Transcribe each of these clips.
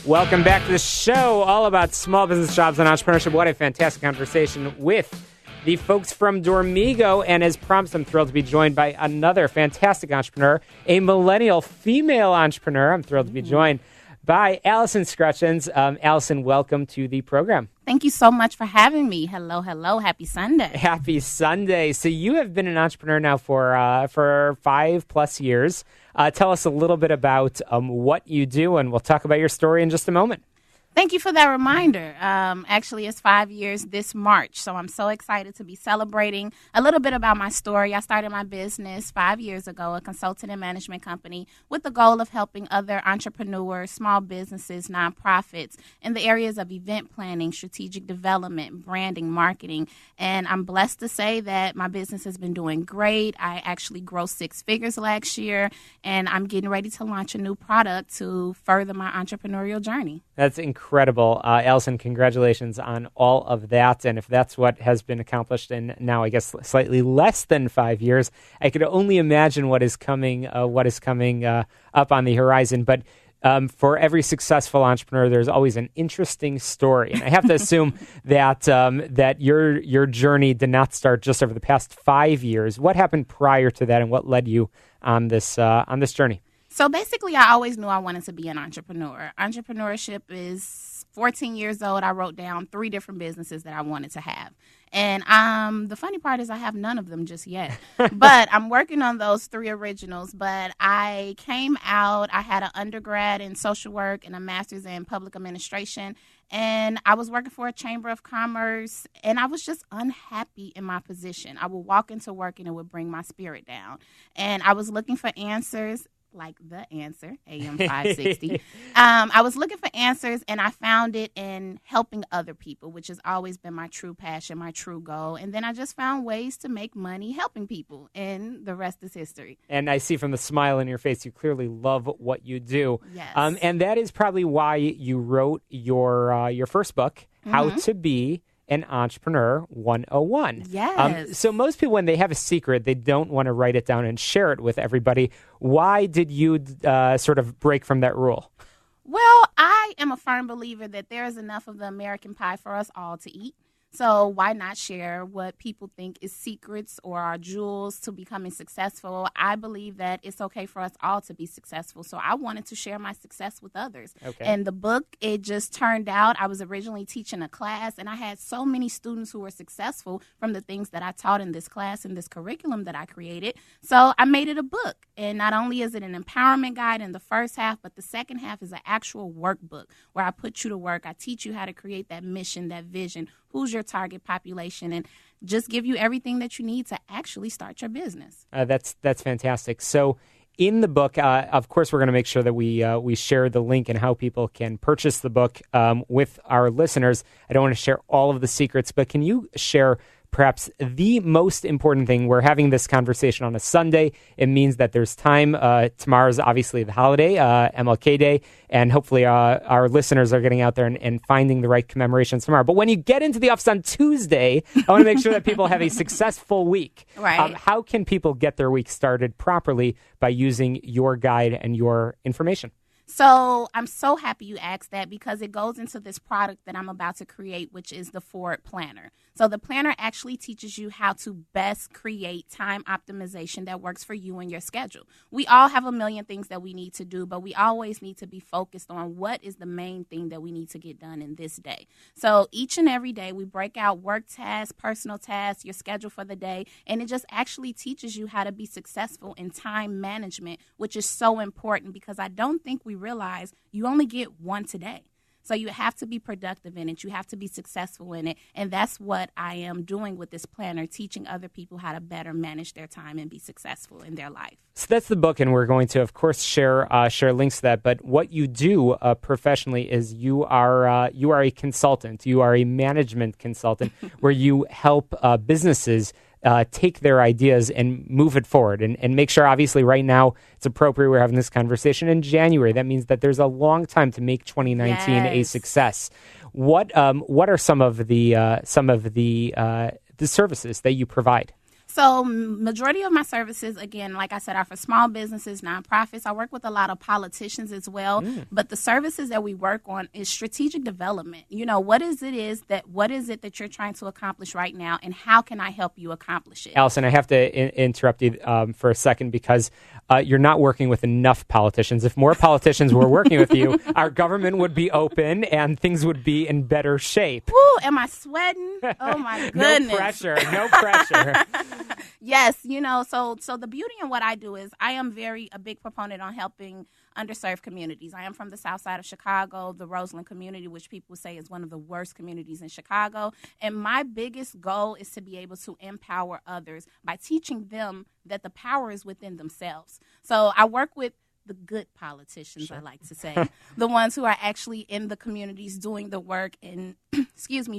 Welcome back to the show, all about small business, jobs, and entrepreneurship. What a fantastic conversation with the folks from Dormigo. And as promised, I'm thrilled to be joined by another fantastic entrepreneur, a millennial female entrepreneur. I'm thrilled to be joined by Allyson Scrutchens. Allyson, welcome to the program. Thank you so much for having me. Hello. Happy Sunday. Happy Sunday. So you have been an entrepreneur now for 5+ years. Tell us a little bit about what you do, and we'll talk about your story in just a moment. Thank you for that reminder. Actually, it's 5 years this March, so I'm so excited to be celebrating. A little bit about my story. I started my business 5 years ago, a consulting and management company, with the goal of helping other entrepreneurs, small businesses, nonprofits in the areas of event planning, strategic development, branding, marketing. And I'm blessed to say that my business has been doing great. I actually grossed 6 figures last year, and I'm getting ready to launch a new product to further my entrepreneurial journey. That's incredible. Allyson, congratulations on all of that. And if that's what has been accomplished in now, I guess, slightly less than 5 years, I could only imagine what is coming up on the horizon. But for every successful entrepreneur, there's always an interesting story. And I have to assume that your journey did not start just over the past 5 years. What happened prior to that, and what led you on this journey? So basically, I always knew I wanted to be an entrepreneur. Entrepreneurship is 14 years old. I wrote down 3 different businesses that I wanted to have. And the funny part is I have none of them just yet. But I'm working on those 3 originals. But I came out, I had an undergrad in social work and a master's in public administration. And I was working for a chamber of commerce, and I was just unhappy in my position. I would walk into work, and it would bring my spirit down. And I was looking for answers. Like the answer, AM 560. I was looking for answers, and I found it in helping other people, which has always been my true passion, my true goal. And then I just found ways to make money helping people, and the rest is history. And I see from the smile in your face, you clearly love what you do. Yes. And that is probably why you wrote your first book, How to Be an Entrepreneur 101. Yes. So most people, when they have a secret, they don't want to write it down and share it with everybody. Why did you sort of break from that rule? Well, I am a firm believer that there is enough of the American pie for us all to eat. So why not share what people think is secrets or our jewels to becoming successful? I believe that it's okay for us all to be successful. So I wanted to share my success with others. Okay. And the book, it just turned out, I was originally teaching a class, and I had so many students who were successful from the things that I taught in this class and this curriculum that I created. So I made it a book. And not only is it an empowerment guide in the first half, but the second half is an actual workbook where I put you to work. I teach you how to create that mission, that vision, who's your target population, and just give you everything that you need to actually start your business. That's fantastic. So in the book, of course, we're going to make sure that we share the link and how people can purchase the book with our listeners. I don't want to share all of the secrets, but can you share perhaps the most important thing? We're having this conversation on a Sunday. It means that there's time. Tomorrow's obviously the holiday, MLK Day, and hopefully our listeners are getting out there and finding the right commemorations tomorrow. But when you get into the office on Tuesday, I want to make sure that people have a successful week. Right. How can people get their week started properly by using your guide and your information? So I'm so happy you asked that, because it goes into this product that I'm about to create, which is the Forward Planner. So the planner actually teaches you how to best create time optimization that works for you and your schedule. We all have a million things that we need to do, but we always need to be focused on what is the main thing that we need to get done in this day. So each and every day we break out work tasks, personal tasks, your schedule for the day, and it just actually teaches you how to be successful in time management, which is so important, because I don't think we realize you only get one today. So you have to be productive in it. You have to be successful in it. And that's what I am doing with this planner, teaching other people how to better manage their time and be successful in their life. So that's the book, and we're going to, of course, share links to that. But what you do professionally is you are a consultant. You are a management consultant where you help businesses take their ideas and move it forward and make sure, obviously, right now it's appropriate. We're having this conversation in January. That means that there's a long time to make 2019 a success. What are some of the services that you provide? So majority of my services, again, like I said, are for small businesses, nonprofits. I work with a lot of politicians as well. But the services that we work on is strategic development. What is it that you're trying to accomplish right now, and how can I help you accomplish it? Allison, I have to interrupt you for a second because you're not working with enough politicians. If more politicians were working with you, our government would be open and things would be in better shape. Ooh, am I sweating? Oh, my goodness. No pressure. Yes, so the beauty in what I do is I am a big proponent on helping underserved communities. I am from the south side of Chicago, the Roseland community, which people say is one of the worst communities in Chicago. And my biggest goal is to be able to empower others by teaching them that the power is within themselves. So I work with the good politicians, I like to say, the ones who are actually in the communities doing the work and,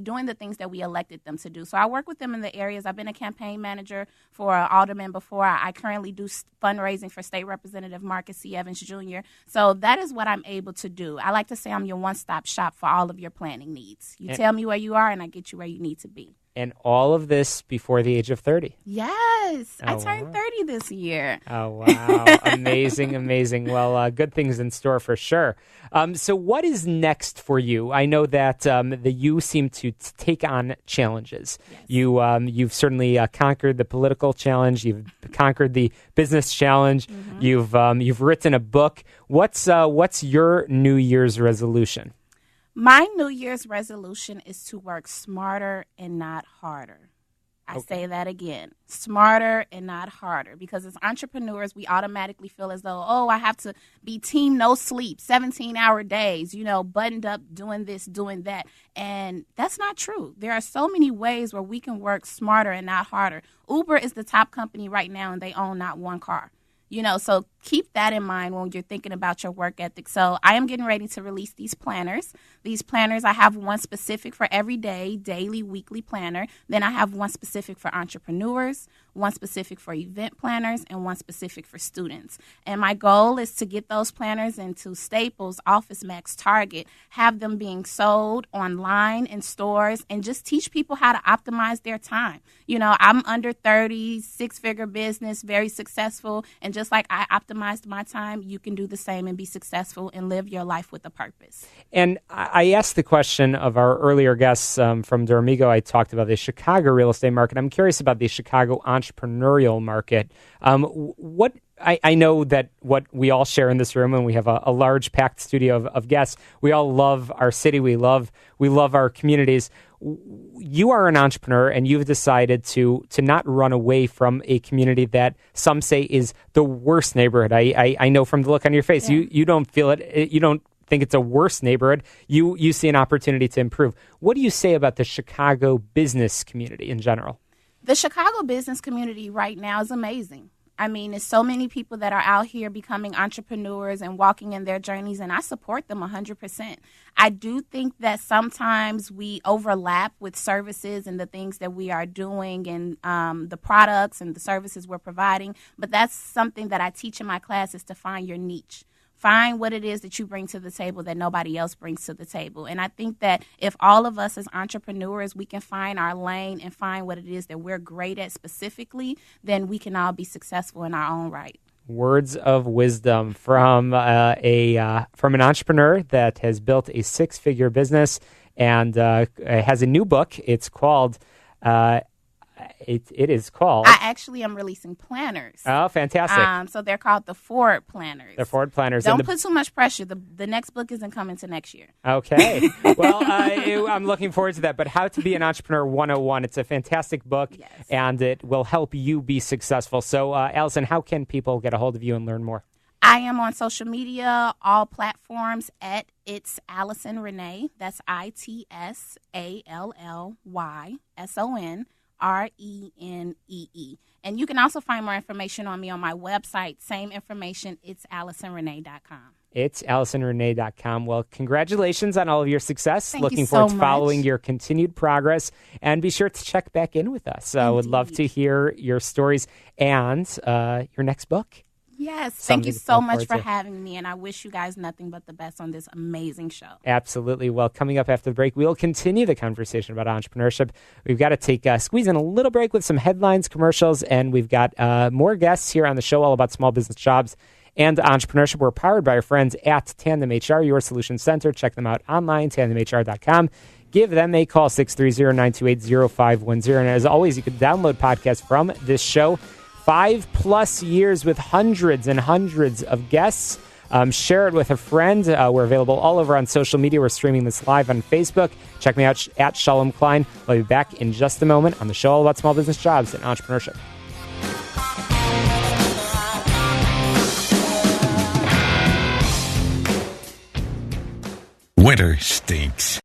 doing the things that we elected them to do. So I work with them in the areas. I've been a campaign manager for alderman before. I currently do fundraising for State Representative Marcus C. Evans Jr. So that is what I'm able to do. I like to say I'm your one-stop shop for all of your planning needs. You tell me where you are, and I get you where you need to be. And all of this before the age of 30. Yes. I turned 30 this year. Oh, wow. Amazing. Well, good things in store for sure. So what is next for you? I know that you seem to take on challenges. Yes. You've certainly conquered the political challenge. You've conquered the business challenge. Mm-hmm. You've written a book. What's your New Year's resolution? My New Year's resolution is to work smarter and not harder. I say that again, smarter and not harder, because as entrepreneurs, we automatically feel as though, I have to be team no sleep, 17-hour days, buttoned up, doing this, doing that. And that's not true. There are so many ways where we can work smarter and not harder. Uber is the top company right now, and they own not one car. So keep that in mind when you're thinking about your work ethic. So I am getting ready to release these planners. These planners, I have one specific for every day, daily, weekly planner. Then I have one specific for entrepreneurs, one specific for event planners, and one specific for students. And my goal is to get those planners into Staples, Office Max, Target, have them being sold online in stores, and just teach people how to optimize their time. I'm under 30, six-figure business, very successful, and just like I optimized my time, you can do the same and be successful and live your life with a purpose. And I asked the question of our earlier guests from Dormigo. I talked about the Chicago real estate market. I'm curious about the Chicago entrepreneurial market. I know that what we all share in this room, and we have a large packed studio of guests, we all love our city. We love our communities. You are an entrepreneur, and you've decided to not run away from a community that some say is the worst neighborhood. I know from the look on your face, you don't feel it. You don't think it's a worse neighborhood. You see an opportunity to improve. What do you say about the Chicago business community in general? The Chicago business community right now is amazing. I mean, there's so many people that are out here becoming entrepreneurs and walking in their journeys, and I support them 100%. I do think that sometimes we overlap with services and the things that we are doing and the products and the services we're providing, but that's something that I teach in my class, is to find your niche. Find what it is that you bring to the table that nobody else brings to the table. And I think that if all of us as entrepreneurs, we can find our lane and find what it is that we're great at specifically, then we can all be successful in our own right. Words of wisdom from an entrepreneur that has built a six-figure business and has a new book. It's called... It is called... I actually am releasing planners. Oh, fantastic. So they're called the Ford Planners. The Ford Planners. Don't put too much pressure. The next book isn't coming to next year. Okay. Well, I'm looking forward to that. But How to Be an Entrepreneur 101, it's a fantastic book, yes, and it will help you be successful. So, Allyson, how can people get a hold of you and learn more? I am on social media, all platforms, at It's Allyson Renee. That's ITSALLYSON. RENEE. And you can also find more information on me on my website. Same information, it's AllysonRenee.com. It's AllysonRenee.com. Well, congratulations on all of your success. Thank Looking you forward so to following much. your continued progress. And be sure to check back in with us. I would love to hear your stories and your next book. Yes. Thank something you to so look much for forward to. having me, and I wish you guys nothing but the best on this amazing show. Absolutely. Well, coming up after the break, we'll continue the conversation about entrepreneurship. We've got to squeeze in a little break with some headlines, commercials, and we've got more guests here on the show all about small business jobs and entrepreneurship. We're powered by our friends at Tandem HR, your solution center. Check them out online, tandemhr.com. Give them a call, 630-928-0510. And as always, you can download podcasts from this show. 5+ years with hundreds and hundreds of guests. Share it with a friend. We're available all over on social media. We're streaming this live on Facebook. Check me out at Shalom Klein. I'll be back in just a moment on the show all about small business jobs and entrepreneurship. Winter stinks.